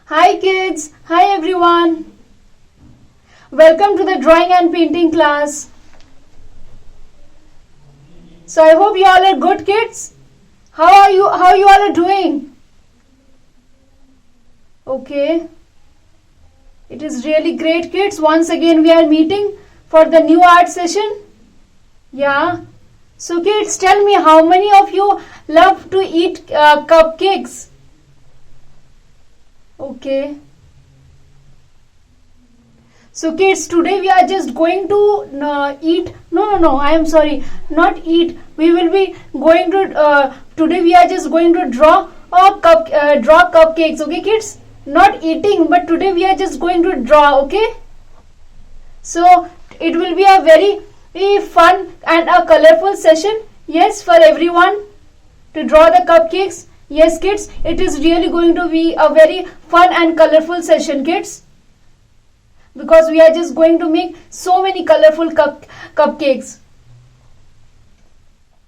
Hi kids, hi everyone. Welcome to the drawing and painting class. So I hope you all are good kids. How are you? How you all are doing? Okay. It is really great kids. Once again we are meeting for the new art session. Yeah. So kids, tell me how many of you love to eat cupcakes? Okay. So kids, today we are just going to eat. No. I am sorry, not eat. We will be going to. Today we are just going to draw draw cupcakes. Okay, kids. Not eating, but today we are just going to draw. Okay. So it will be a very fun and a colorful session. Yes, for everyone to draw the cupcakes. Yes, kids. It is really going to be a very fun and colorful session, kids, because we are just going to make so many colorful cupcakes.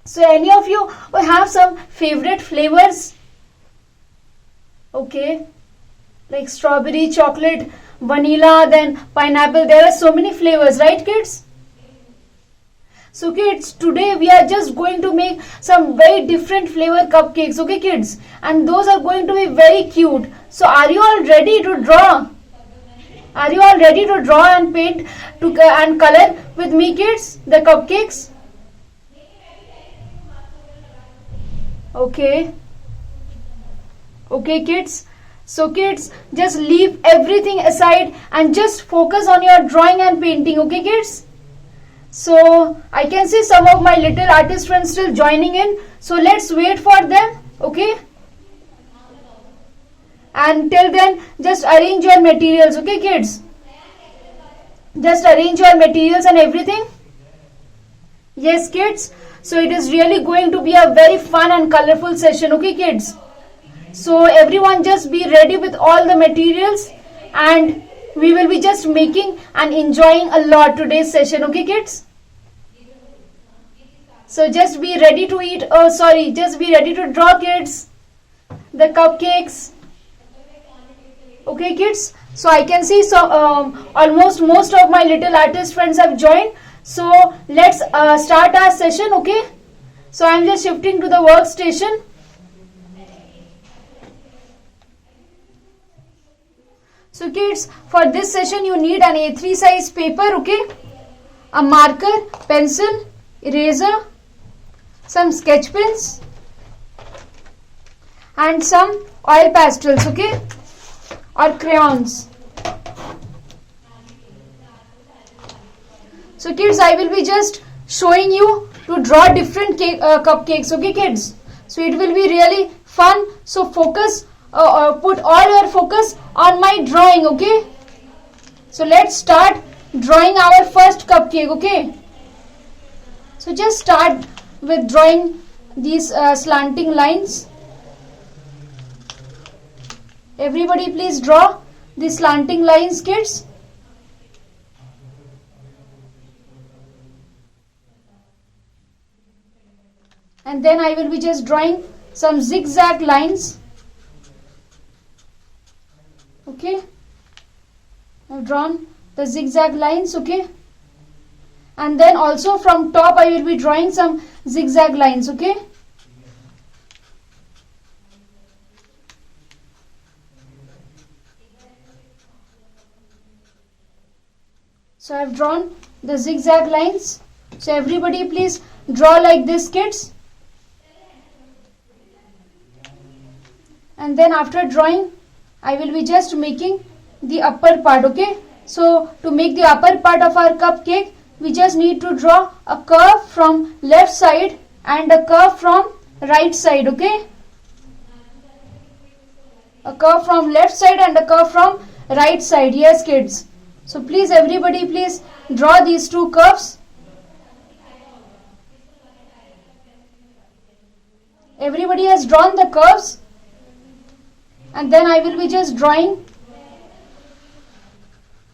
So any of you have some favorite flavors? Okay, like strawberry, chocolate, vanilla, then pineapple. There are so many flavors, right kids? So kids, today we are just going to make some very different flavor cupcakes. Okay kids, and those are going to be very cute. So are you all ready to draw? Are you all ready to draw and paint and color with me kids, the cupcakes? Okay. Okay kids. So kids, just leave everything aside and just focus on your drawing and painting. Okay kids. So I can see some of my little artist friends still joining in. So let's wait for them. Okay. And till then, just arrange your materials. Okay kids. Just arrange your materials and everything. Yes kids. So it is really going to be a very fun and colorful session. Okay kids. So everyone just be ready with all the materials, and we will be just making and enjoying a lot today's session. Okay kids. So just be ready to eat. Oh sorry, just be ready to draw kids. The cupcakes. Okay kids. So I can see almost most of my little artist friends have joined. So let's start our session. Okay. So I'm just shifting to the workstation. So kids, for this session you need an A3 size paper. Okay. A marker, pencil, eraser, some sketch pens, and some oil pastels. Okay. Or crayons. So kids, I will be just showing you to draw different cupcakes. Okay kids. So it will be really fun. So focus, put all your focus on my drawing. Okay. So let's start drawing our first cupcake. Okay. So just start with drawing these slanting lines. Everybody please draw the slanting lines kids. And then I will be just drawing some zigzag lines. Okay. I've drawn the zigzag lines. Okay. And then also from top I will be drawing some zigzag lines. Okay. So I have drawn the zigzag lines. So everybody please draw like this kids. And then after drawing, I will be just making the upper part. Okay. So to make the upper part of our cupcake, we just need to draw a curve from left side and a curve from right side. Okay. A curve from left side and a curve from right side. Yes kids. So please everybody please draw these two curves. Everybody has drawn the curves. And then I will be just drawing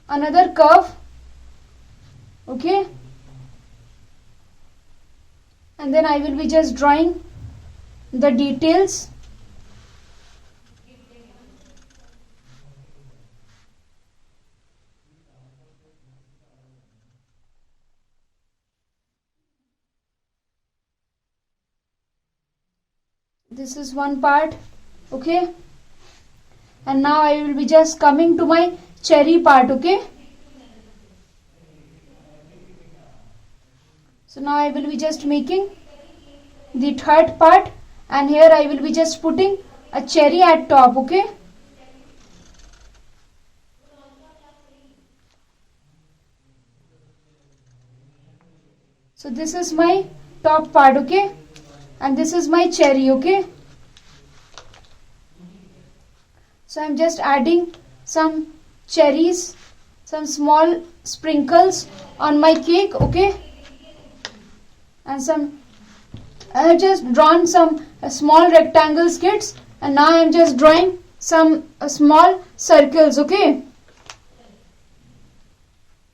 another curve. Okay. And then I will be just drawing the details. This is one part. Okay, and now I will be just coming to my cherry part. Okay, so now I will be just making the third part, and here I will be just putting a cherry at top. Okay, so this is my top part. Okay, and this is my cherry. Okay, so I'm just adding some cherries, some small sprinkles on my cake. Okay, and I have just drawn some small rectangle skits, and now I am just drawing some small circles. Okay,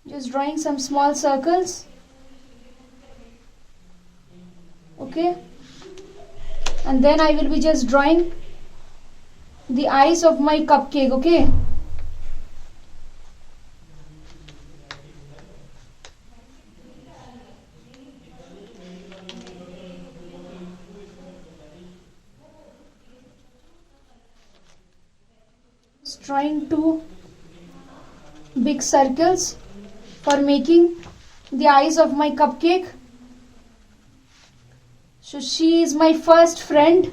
just drawing some small circles. Okay, and then I will be just drawing the eyes of my cupcake. Okay, just drawing two big circles for making the eyes of my cupcake. So she is my first friend.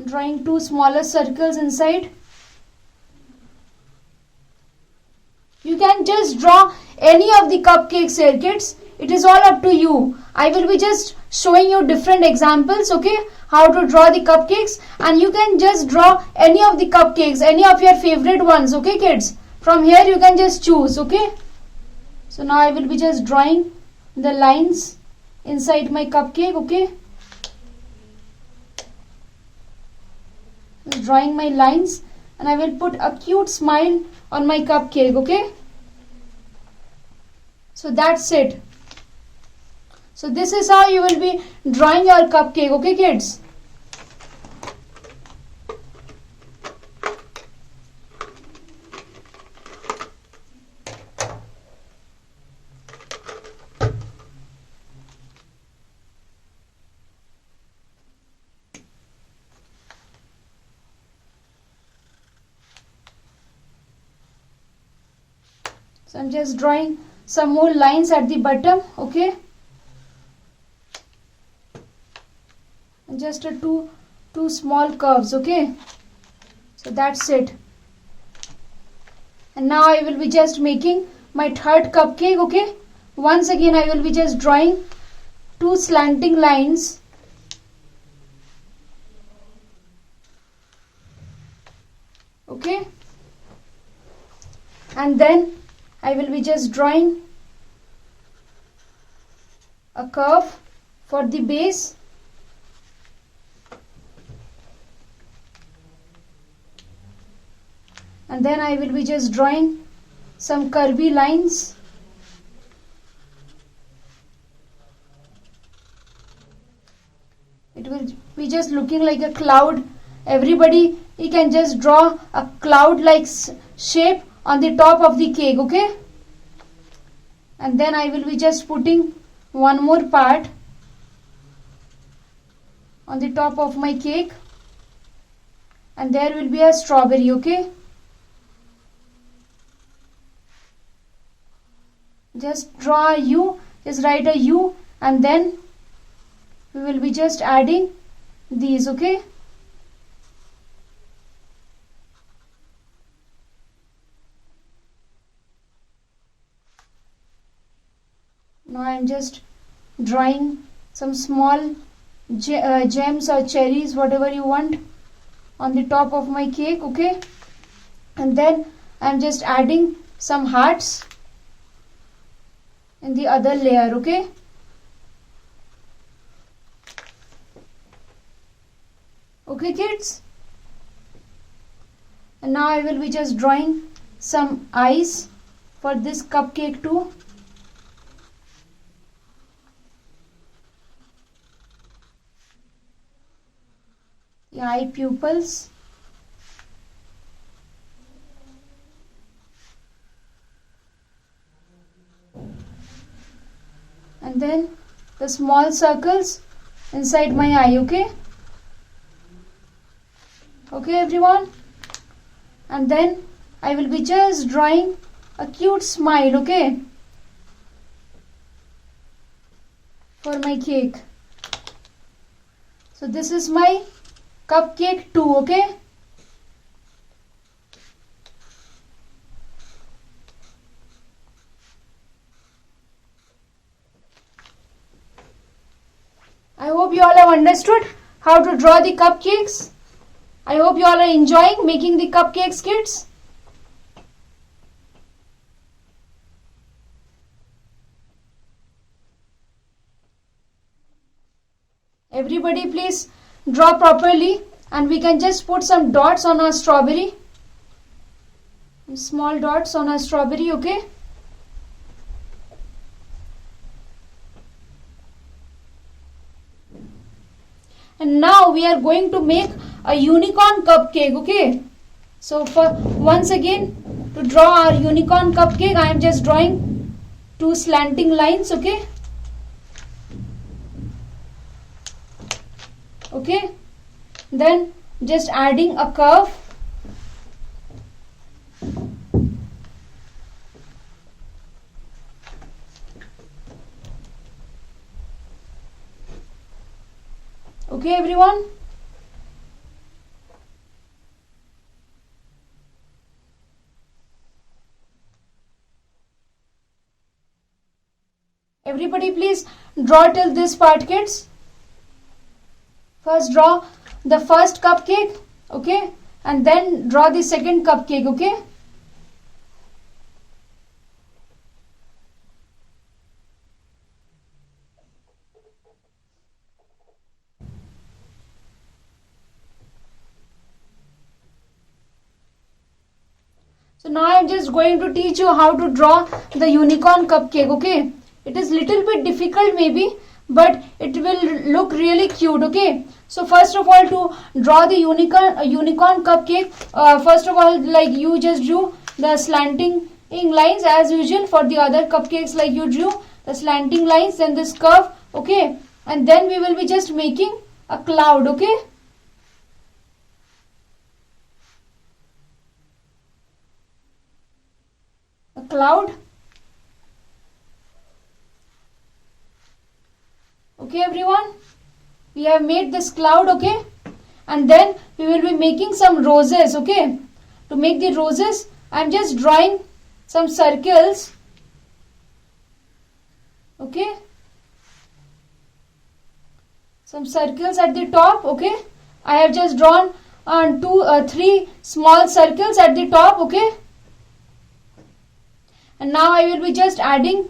Drawing two smaller circles inside. You can just draw any of the cupcakes here, kids. It is all up to you. I will be just showing you different examples, okay, how to draw the cupcakes, and you can just draw any of the cupcakes, any of your favorite ones, okay, kids. From here you can just choose, okay. So now I will be just drawing the lines inside my cupcake. Okay, drawing my lines, and I will put a cute smile on my cupcake. Okay, so that's it. So this is how you will be drawing your cupcake. Okay, kids. So I'm just drawing some more lines at the bottom. Okay, and just two small curves. Okay, so that's it. And now I will be just making my third cupcake. Okay, once again I will be just drawing two slanting lines. Okay, and then I will be just drawing a curve for the base. And then I will be just drawing some curvy lines. It will be just looking like a cloud. Everybody, you can just draw a cloud-like shape on the top of the cake. Okay, and then I will be just putting one more part on the top of my cake, and there will be a strawberry. Okay, just draw a U, just write a U, and then we will be just adding these. Okay, now I am just drawing some small gems or cherries, whatever you want, on the top of my cake. Okay, and then I am just adding some hearts in the other layer. Okay, okay, kids. And now I will be just drawing some eyes for this cupcake too. The eye pupils. And then the small circles inside my eye. Okay, okay everyone, and then I will be just drawing a cute smile, okay, for my cake. So this is my cupcake 2, okay. I hope you all have understood how to draw the cupcakes. I hope you all are enjoying making the cupcakes, kids. Everybody please draw properly, and we can just put some dots on our strawberry. Small dots on our strawberry, okay. And now we are going to make a unicorn cupcake, okay. So for once again, to draw our unicorn cupcake, I am just drawing 2 slanting lines, okay. Okay, then just adding a curve. Okay everyone, everybody please draw till this part, kids. First draw the first cupcake, okay, and then draw the second cupcake, okay. So now I am just going to teach you how to draw the unicorn cupcake, okay. It is little bit difficult maybe, but it will look really cute, okay. So first of all, to draw the unicorn cupcake, first of all, like you just drew the slanting lines as usual. For the other cupcakes, like you drew the slanting lines, then this curve, okay, and then we will be just making a cloud, okay. A cloud. Okay everyone, we have made this cloud, okay, and then we will be making some roses, okay. To make the roses, I am just drawing some circles, okay, some circles at the top, okay. I have just drawn 3 small circles at the top, okay, and now I will be just adding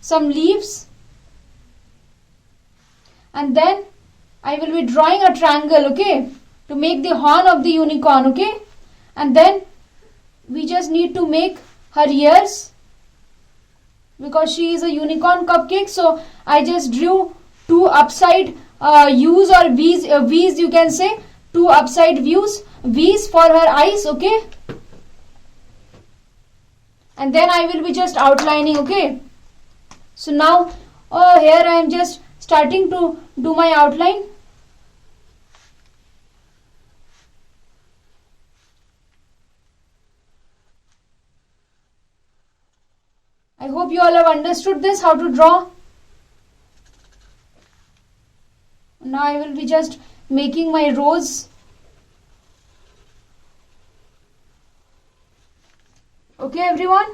some leaves. And then I will be drawing a triangle, okay, to make the horn of the unicorn, okay. And then we just need to make her ears, because she is a unicorn cupcake. So I just drew 2 upside U's or V's, you can say, 2 upside V's for her eyes, okay. And then I will be just outlining, okay. So now here I am just starting to do my outline. I hope you all have understood this, how to draw. Now I will be just making my rose. Okay everyone.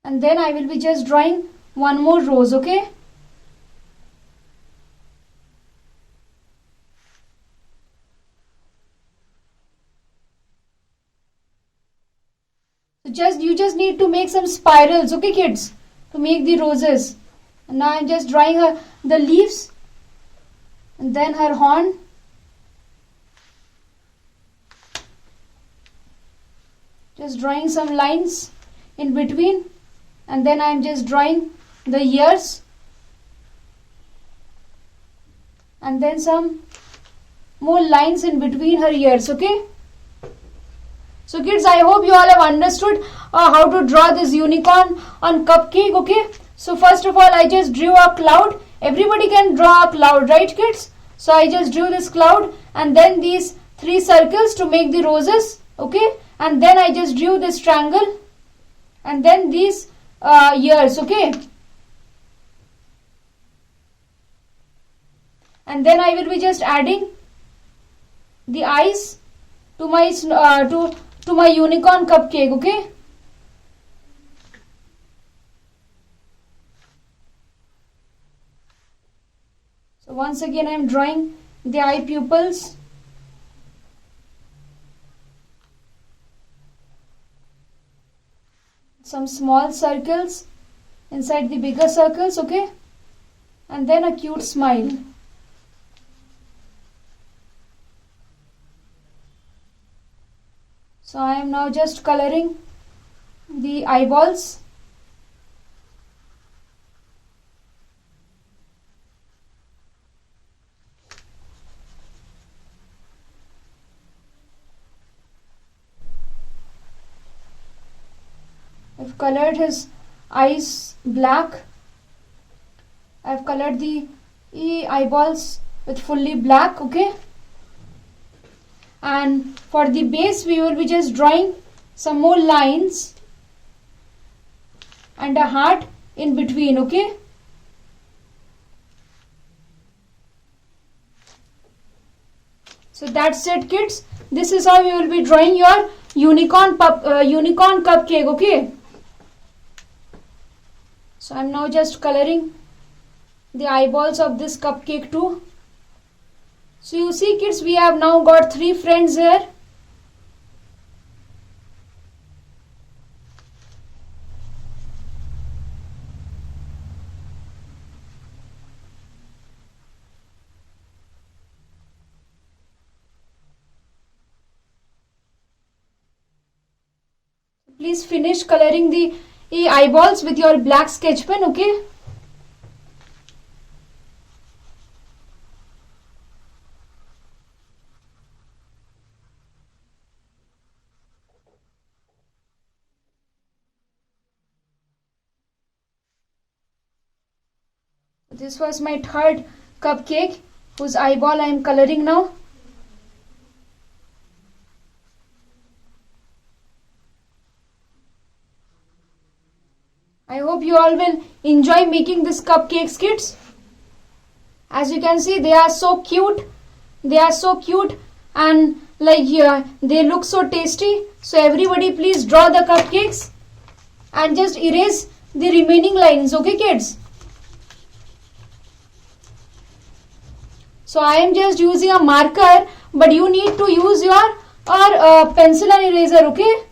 And then I will be just drawing one more rose, okay. So you just need to make some spirals, okay kids, to make the roses. And now I am just drawing the leaves, and then her horn. Just drawing some lines in between. And then I am just drawing the ears. and then some more lines in between her ears. Okay, so kids, I hope you all have understood how to draw this unicorn on cupcake. Okay, so first of all I just drew a cloud. Everybody can draw a cloud, right kids? So I just drew this cloud and then these 3 circles to make the roses. Okay, and then I just drew this triangle and then these ears. Okay, and then I will be just adding the eyes to my to my unicorn cupcake. Okay, so once again I am drawing the eye pupils. Some small circles inside the bigger circles. Okay, and then a cute smile. So I am now just coloring the eyeballs. I've colored his eyes black. I've colored the eyeballs with fully black. Okay, and for the base we will be just drawing some more lines and a heart in between. Okay, so that's it kids. This is how you will be drawing your unicorn cupcake. Okay, so I'm now just coloring the eyeballs of this cupcake too. So you see kids, we have now got 3 friends here. Please finish coloring the eyeballs with your black sketch pen. Okay, this was my 3rd cupcake whose eyeball I am coloring now. I hope you all will enjoy making this cupcakes kids. As you can see, they are so cute. They are so cute and they look so tasty. So everybody please draw the cupcakes and just erase the remaining lines. Okay kids? So I am just using a marker, but you need to use your pencil and eraser. Okay?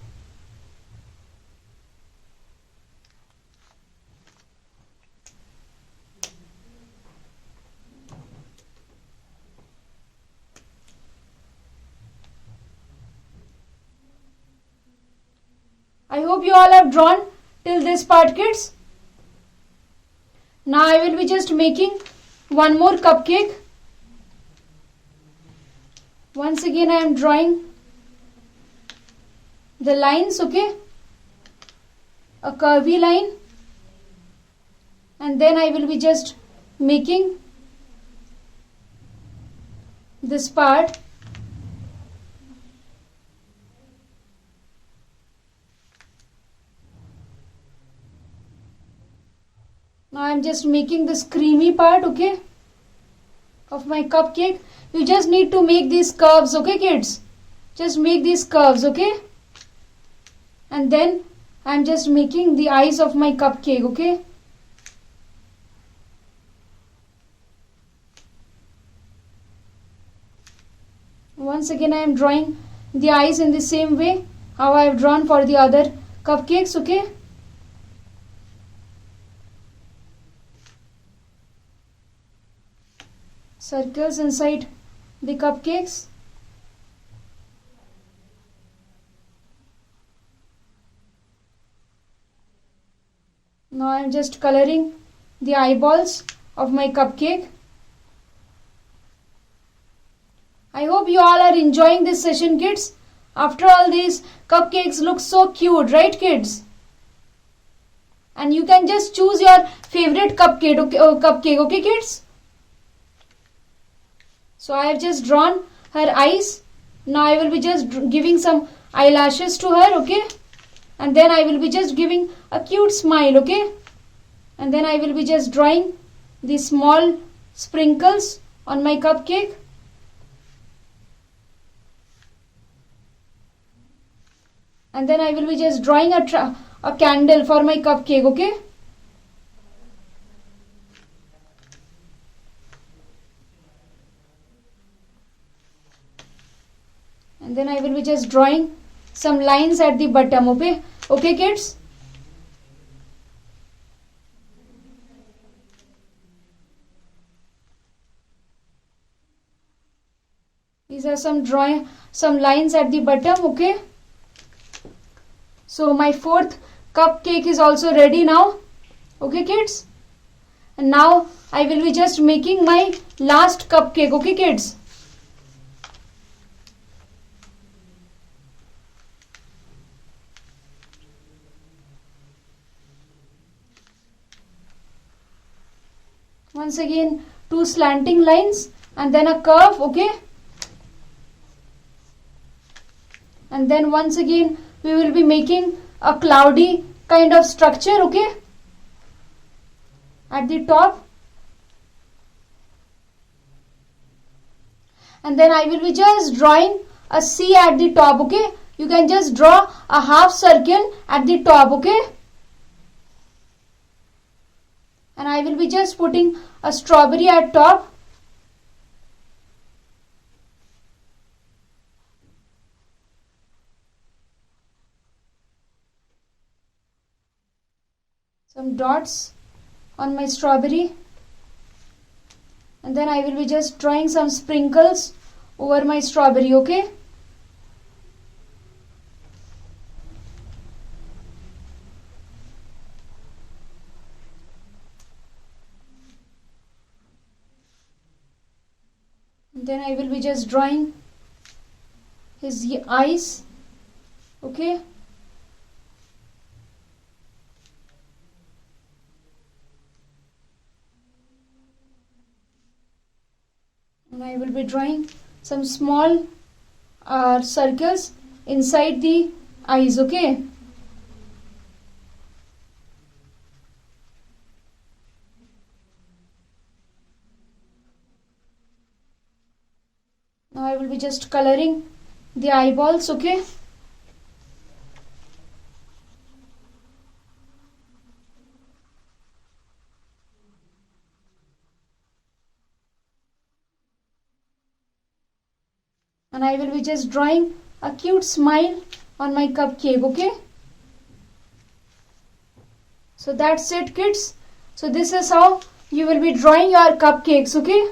I hope you all have drawn till this part kids. Now I will be just making one more cupcake. Once again I am drawing the lines. Okay, a curvy line, and then I will be just making this part. Now I am just making this creamy part. Okay, of my cupcake. You just need to make these curves. Okay kids, just make these curves. Okay, and then I am just making the eyes of my cupcake. Okay, once again I am drawing the eyes in the same way how I have drawn for the other cupcakes. Okay, circles inside the cupcakes. Now I am just coloring the eyeballs of my cupcake. I hope you all are enjoying this session, kids. After all, these cupcakes look so cute, right, kids? And you can just choose your favorite cupcake, okay, kids? So I have just drawn her eyes. Now I will be just giving some eyelashes to her, okay? And then I will be just giving a cute smile, okay? And then I will be just drawing these small sprinkles on my cupcake. And then I will be just drawing a candle for my cupcake, okay? And then I will be just drawing some lines at the bottom, okay? Okay, kids? These are some lines at the bottom, okay? So my fourth cupcake is also ready now. Okay, kids? And now I will be just making my last cupcake. Okay, kids? Once again, 2 slanting lines and then a curve. Okay? And then once again, we will be making a cloudy kind of structure, okay, at the top. And then I will be just drawing a C at the top, okay. You can just draw a half circle at the top, okay. And I will be just putting a strawberry at top. Some dots on my strawberry, and then I will be just drawing some sprinkles over my strawberry, okay? And then I will be just drawing his eyes, okay? And I will be drawing some small circles inside the eyes, okay? Now I will be just coloring the eyeballs, okay? And I will be just drawing a cute smile on my cupcake, okay? So that's it, kids. So this is how you will be drawing your cupcakes, okay?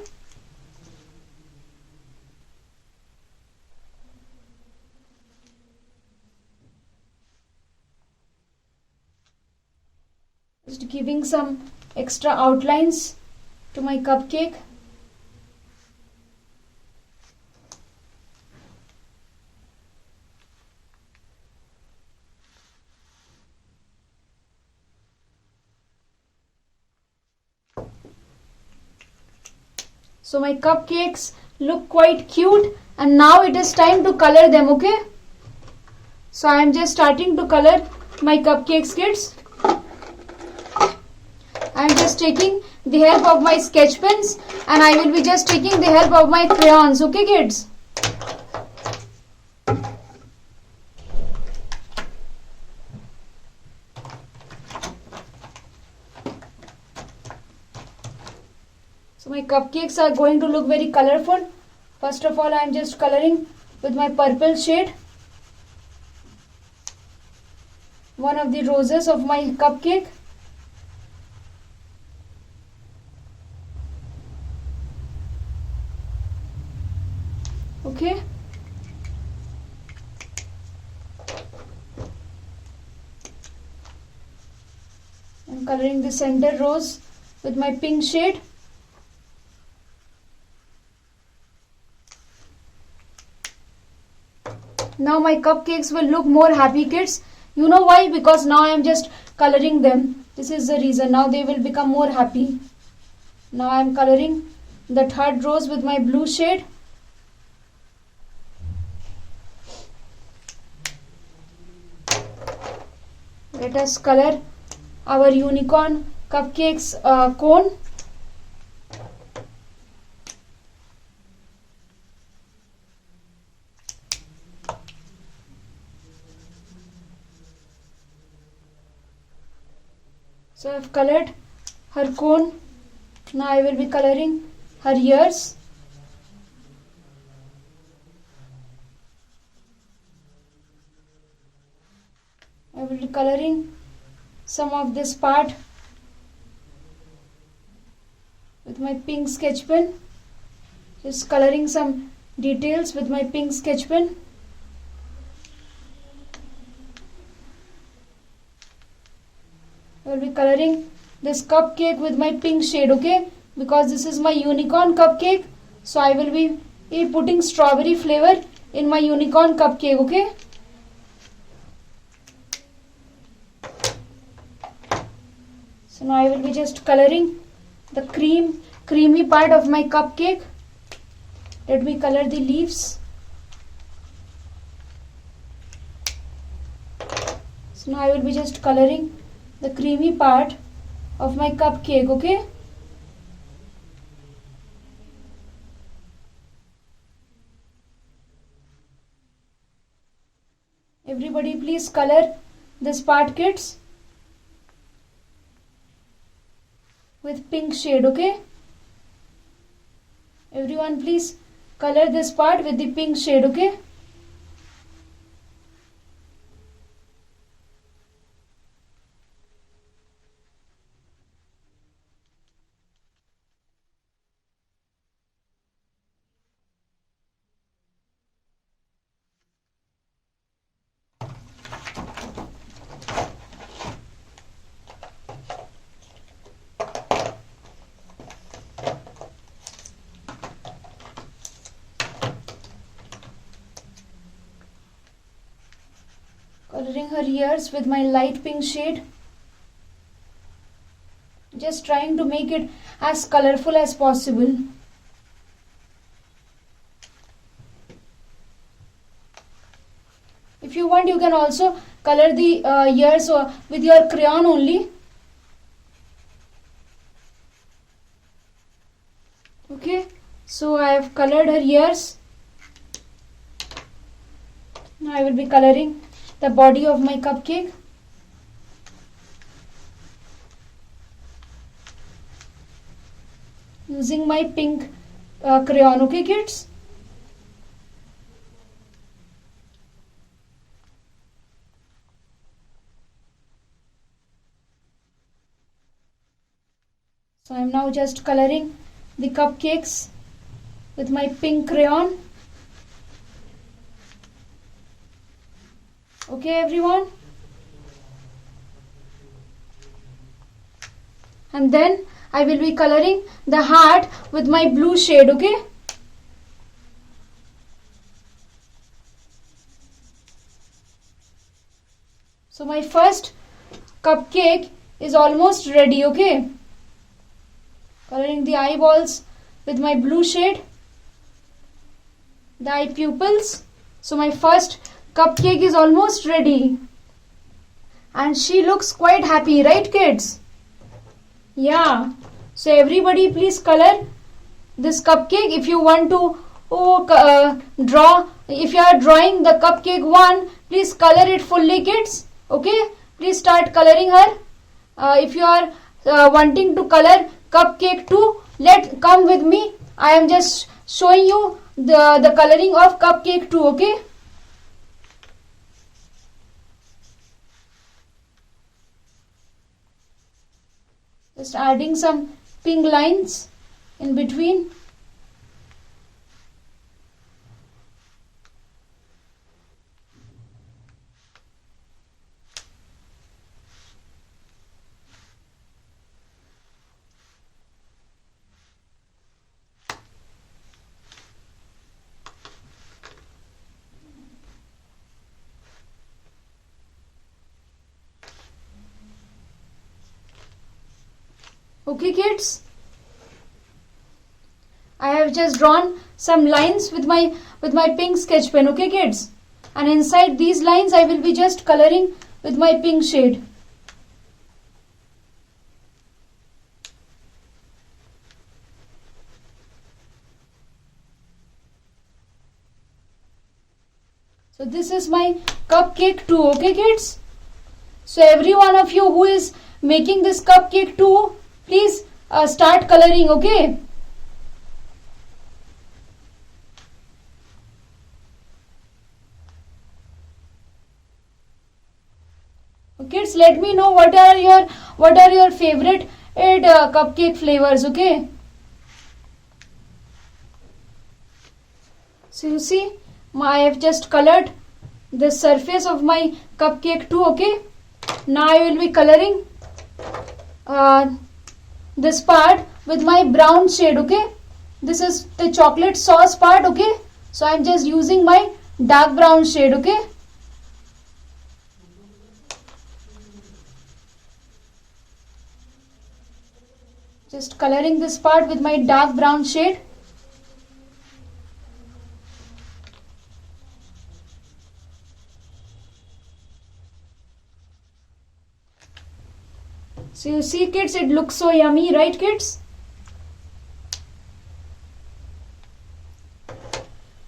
Just giving some extra outlines to my cupcake. So my cupcakes look quite cute, and now it is time to color them, okay? So I am just starting to color my cupcakes, kids. I am just taking the help of my sketch pens, and I will be just taking the help of my crayons, okay, kids? So my cupcakes are going to look very colorful. First of all, I am just coloring with my purple shade one of the roses of my cupcake. Okay. I'm coloring the center rose with my pink shade. Now my cupcakes will look more happy, kids. You know why? Because now I am just coloring them. This is the reason. Now they will become more happy. Now I am coloring the third rose with my blue shade. Let us color our unicorn cupcakes cone. So I have colored her cone. Now I will be coloring her ears. I will be coloring some of this part with my pink sketch pen. Just coloring some details with my pink sketch pen. I will be coloring this cupcake with my pink shade, okay? Because this is my unicorn cupcake. So I will be putting strawberry flavor in my unicorn cupcake, okay? So now I will be just coloring the creamy part of my cupcake. Let me color the leaves. So now I will be just coloring the creamy part of my cupcake, okay? Everybody please color this part, kids, with pink shade, okay? Everyone please color this part with the pink shade, okay? Coloring her ears with my light pink shade. Just trying to make it as colorful as possible. If you want, you can also color the ears with your crayon only. Okay, so I have colored her ears. Now I will be coloring the body of my cupcake. Using my pink crayon, okay kids? So I am now just coloring the cupcakes with my pink crayon. Okay everyone? And then I will be coloring the heart with my blue shade, okay? So my first cupcake is almost ready, okay? Coloring the eyeballs with my blue shade, the eye pupils. So my first cupcake is almost ready. And she looks quite happy, right kids? Yeah. So everybody please color this cupcake. If you want to draw, if you are drawing the cupcake one, please color it fully kids. Okay? Please start coloring her. If you are wanting to color cupcake 2, come with me. I am just showing you the coloring of cupcake 2, okay? Just adding some pink lines in between. Okay kids, I have just drawn some lines with my pink sketch pen. Okay kids, and inside these lines I will be just coloring with my pink shade. So this is my cupcake too. Okay kids, so every one of you who is making this cupcake too, please start coloring. Okay, kids, let me know what are your favorite cupcake flavors. Okay, so you see, I have just colored the surface of my cupcake too. Okay, now I will be coloring this part with my brown shade. Okay, this is the chocolate sauce part. Okay, so I am just using my dark brown shade. Okay, just coloring this part with my dark brown shade. So you see kids, it looks so yummy, right kids?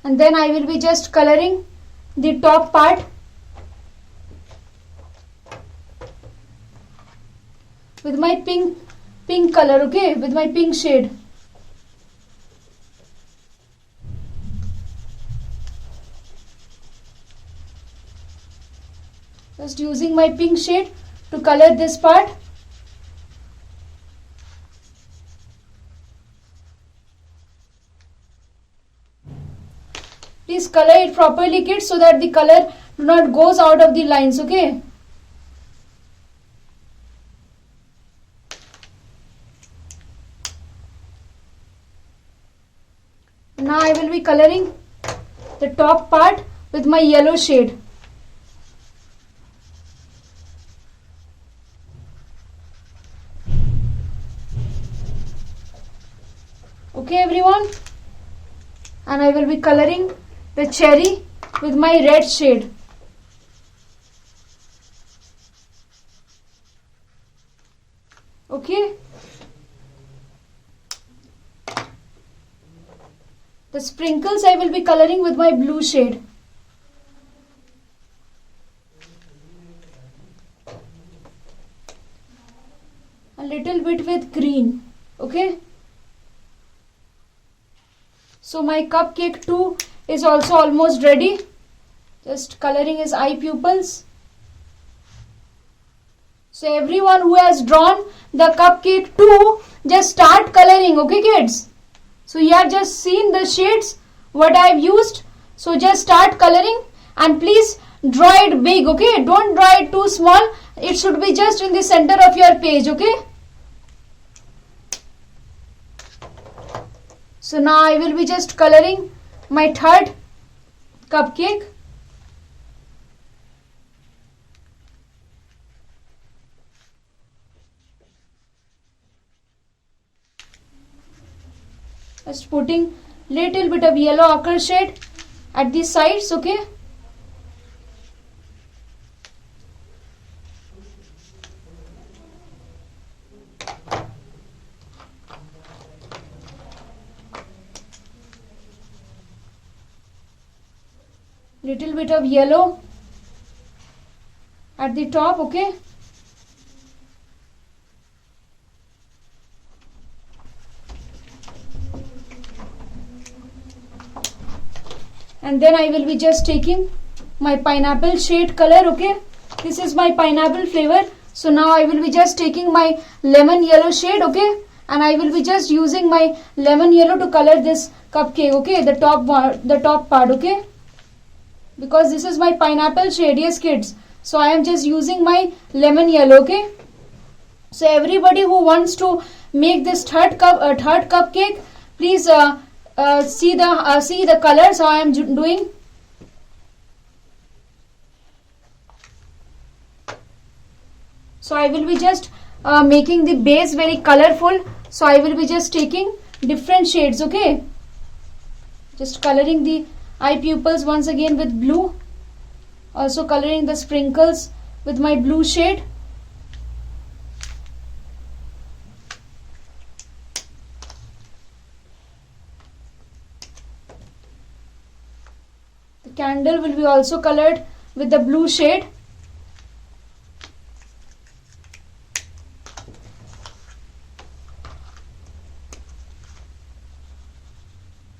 And then I will be just coloring the top part with my pink color. Okay, with my pink shade. Just using my pink shade to color this part. Please color it properly kids, so that the color do not goes out of the lines. Okay, now I will be coloring the top part with my yellow shade. Okay everyone, and I will be coloring the cherry with my red shade. Okay, the sprinkles I will be coloring with my blue shade. A little bit with green. Okay, so my cupcake too is also almost ready. Just coloring his eye pupils. So everyone who has drawn the cupcake too, just start coloring. Okay kids, so you have just seen the shades what I have used. So just start coloring, and please draw it big. Okay, don't draw it too small. It should be just in the center of your page. Okay, so now I will be just coloring my third cupcake. Just putting little bit of yellow ochre shade at the sides. Okay, little bit of yellow at the top. Okay, and then I will be just taking my pineapple shade color. Okay, this is my pineapple flavor. So now I will be just taking my lemon yellow shade. Okay, and I will be just using my lemon yellow to color this cupcake. Okay, the top part. Okay, because this is my pineapple shade. Yes kids, so I am just using my lemon yellow. Okay, so everybody who wants to make this third cupcake, please see the colors how I am doing. So I will be just making the base very colorful, so I will be just taking different shades. Okay, just coloring the eye pupils once again with blue, also coloring the sprinkles with my blue shade. The candle will be also colored with the blue shade.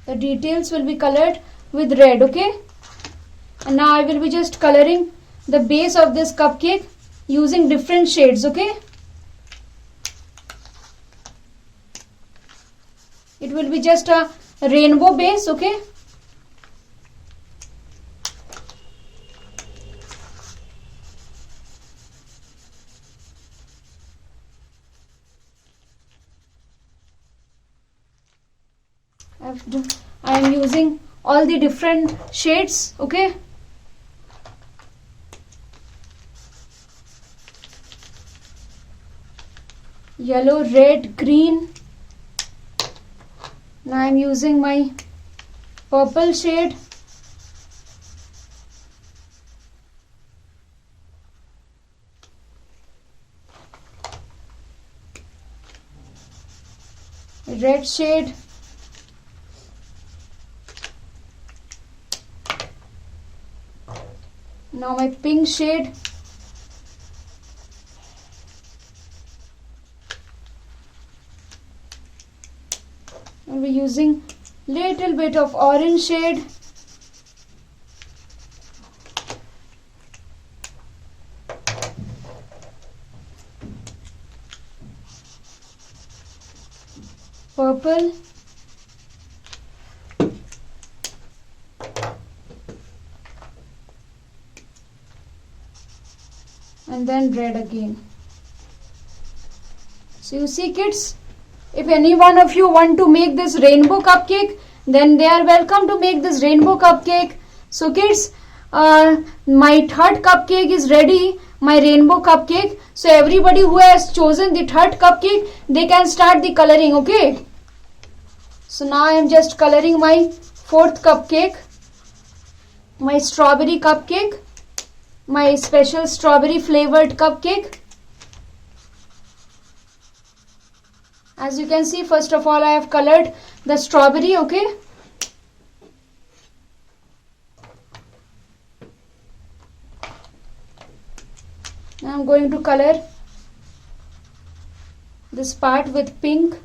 The details will be colored with red. Okay, and now I will be just coloring the base of this cupcake using different shades. Okay, it will be just a rainbow base. Okay, I am using all the different shades. Okay, yellow, red, green. Now I am using my purple shade. Red shade. Now my pink shade. I'll be using little bit of orange shade. Purple. And then red again. So you see, kids, if any one of you want to make this rainbow cupcake, then they are welcome to make this rainbow cupcake. So kids, my third cupcake is ready, my rainbow cupcake. So everybody who has chosen the third cupcake, they can start the coloring. Okay, so now I am just coloring my fourth cupcake, my strawberry cupcake, my special strawberry flavored cupcake. As you can see, first of all I have colored the strawberry. Okay, now I am going to color this part with pink.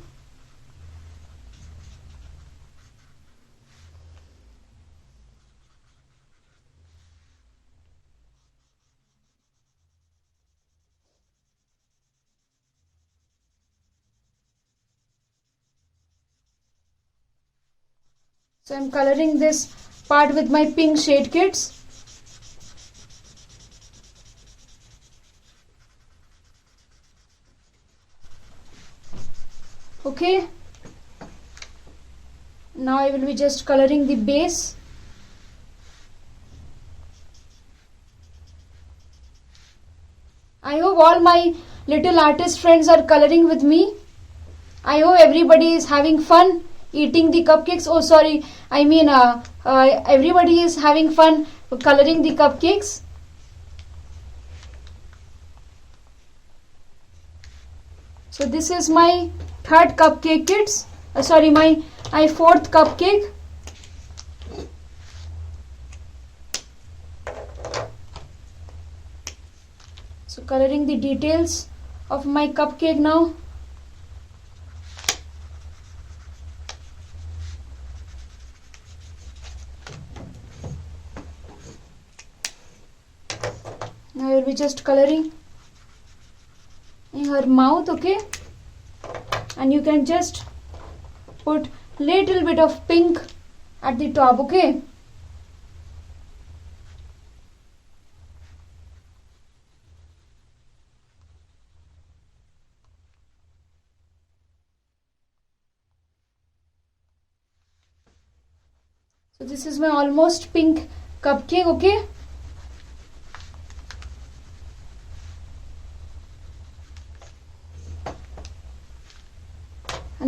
So I am coloring this part with my pink shade, kids. Okay, now I will be just coloring the base. I hope all my little artist friends are coloring with me. I hope everybody is having fun eating the cupcakes. Oh sorry, I mean everybody is having fun coloring the cupcakes. So this is my third cupcake, kids. Sorry, my fourth cupcake. So coloring the details of my cupcake now. Now I will be just coloring in her mouth. Okay, and you can just put little bit of pink at the top. Okay, so this is my almost pink cupcake. Okay,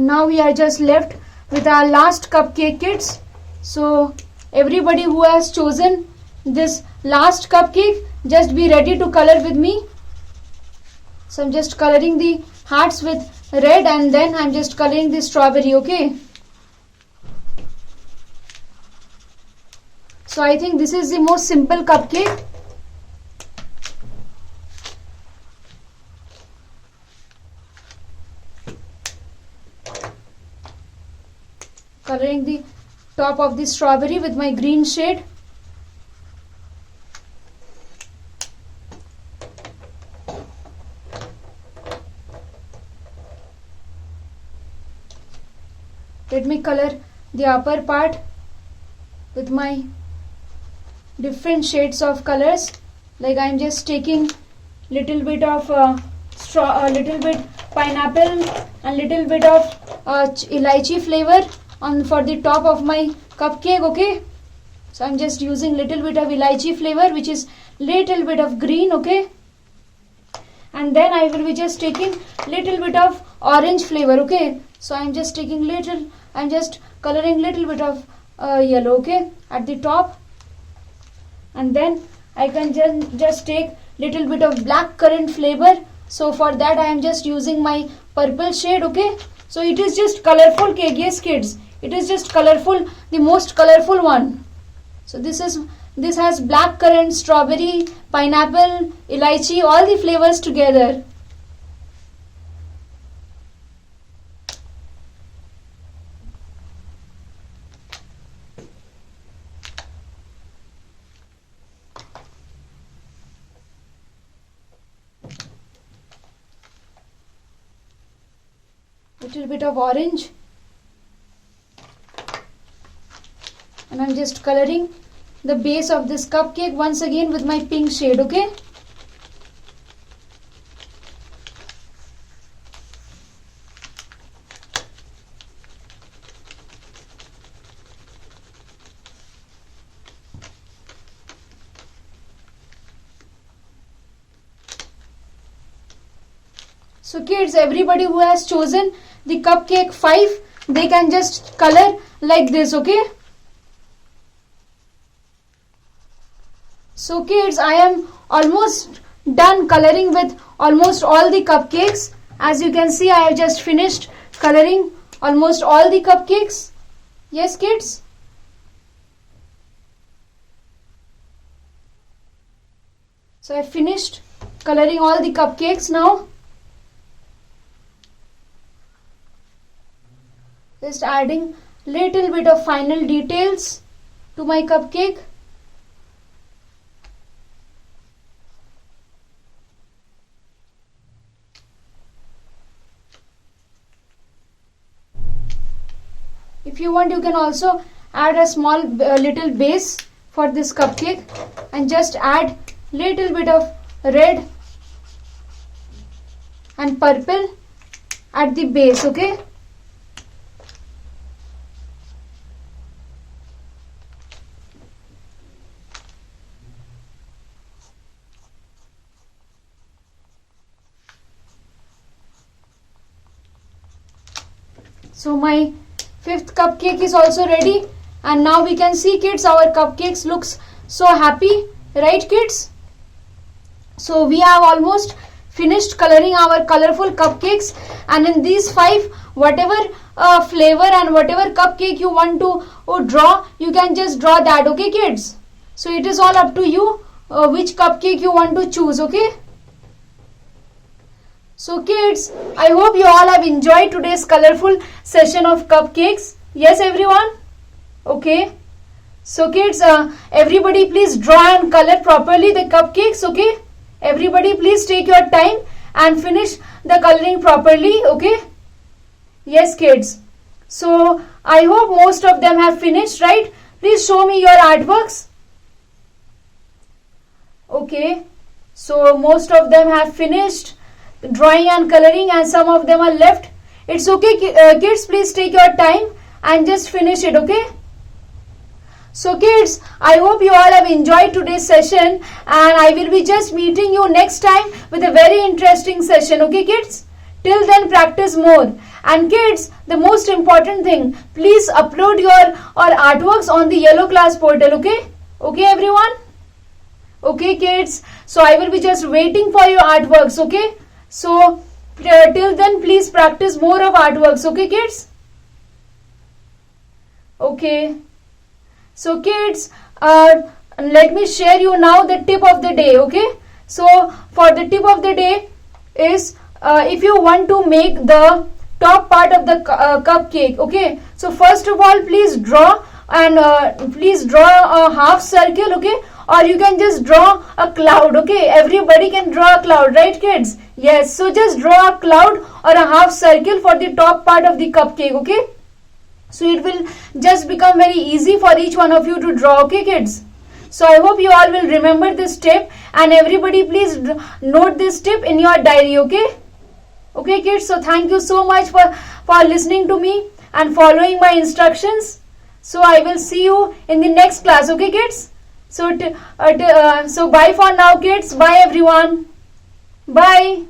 And now we are just left with our last cupcake, kids. So everybody who has chosen this last cupcake, just be ready to color with me. So I'm just coloring the hearts with red, and then I'm just coloring the strawberry, okay? So I think this is the most simple cupcake. Coloring the top of the strawberry with my green shade. Let me color the upper part with my different shades of colors. Like I'm just taking little bit of little bit pineapple and little bit of elaichi flavor on for the top of my cupcake, okay? So I'm just using little bit of elaichi flavor, which is little bit of green, okay? And then I will be just taking little bit of orange flavor, okay? So I'm just taking I'm just coloring little bit of yellow, okay, at the top. And then I can just take little bit of black currant flavor. So for that I am just using my purple shade, okay? So it is just colorful cake, yes kids, it is just colorful, the most colorful one. So this has black currant, strawberry, pineapple, elaichi, all the flavors together. Little bit of orange, and I'm just coloring the base of this cupcake once again with my pink shade, okay? So kids, everybody who has chosen the cupcake 5, they can just color like this, okay? So kids, I am almost done coloring with almost all the cupcakes. As you can see, I have just finished coloring almost all the cupcakes. Yes kids? So I finished coloring all the cupcakes now. Just adding little bit of final details to my cupcake. If you want, you can also add a small little base for this cupcake and just add little bit of red and purple at the base, okay? So my 5th cupcake is also ready, and now we can see kids, our cupcakes looks so happy, right kids? So we have almost finished coloring our colorful cupcakes, and in these 5, whatever flavor and whatever cupcake you want to draw, you can just draw that, okay kids? So it is all up to you which cupcake you want to choose, okay? So kids, I hope you all have enjoyed today's colorful session of cupcakes. Yes everyone? Okay. So kids, everybody please draw and color properly the cupcakes, okay? Everybody please take your time and finish the coloring properly, okay? Yes kids. So I hope most of them have finished, right? Please show me your artworks. Okay. So most of them have finished drawing and coloring, and some of them are left. It's okay kids, please take your time and just finish it, okay? So kids, I hope you all have enjoyed today's session, and I will be just meeting you next time with a very interesting session, okay kids? Till then, practice more. And kids, the most important thing, please upload your or artworks on the yellow class portal. Okay everyone. Okay kids, so I will be just waiting for your artworks. Okay, so till then please practice more of artworks. Okay kids. Okay, so kids, let me share you now the tip of the day. Okay, so for the tip of the day is, if you want to make the top part of the cupcake, okay, so first of all please draw and please draw a half circle. Okay, or you can just draw a cloud. Okay, everybody can draw a cloud, right kids? Yes, so just draw a cloud or a half circle for the top part of the cupcake. Okay, so it will just become very easy for each one of you to draw. Okay kids, so I hope you all will remember this tip, and everybody please note this tip in your diary. Okay kids, so thank you so much for listening to me and following my instructions. So I will see you in the next class. Okay kids, so so bye for now kids. Bye everyone. Bye.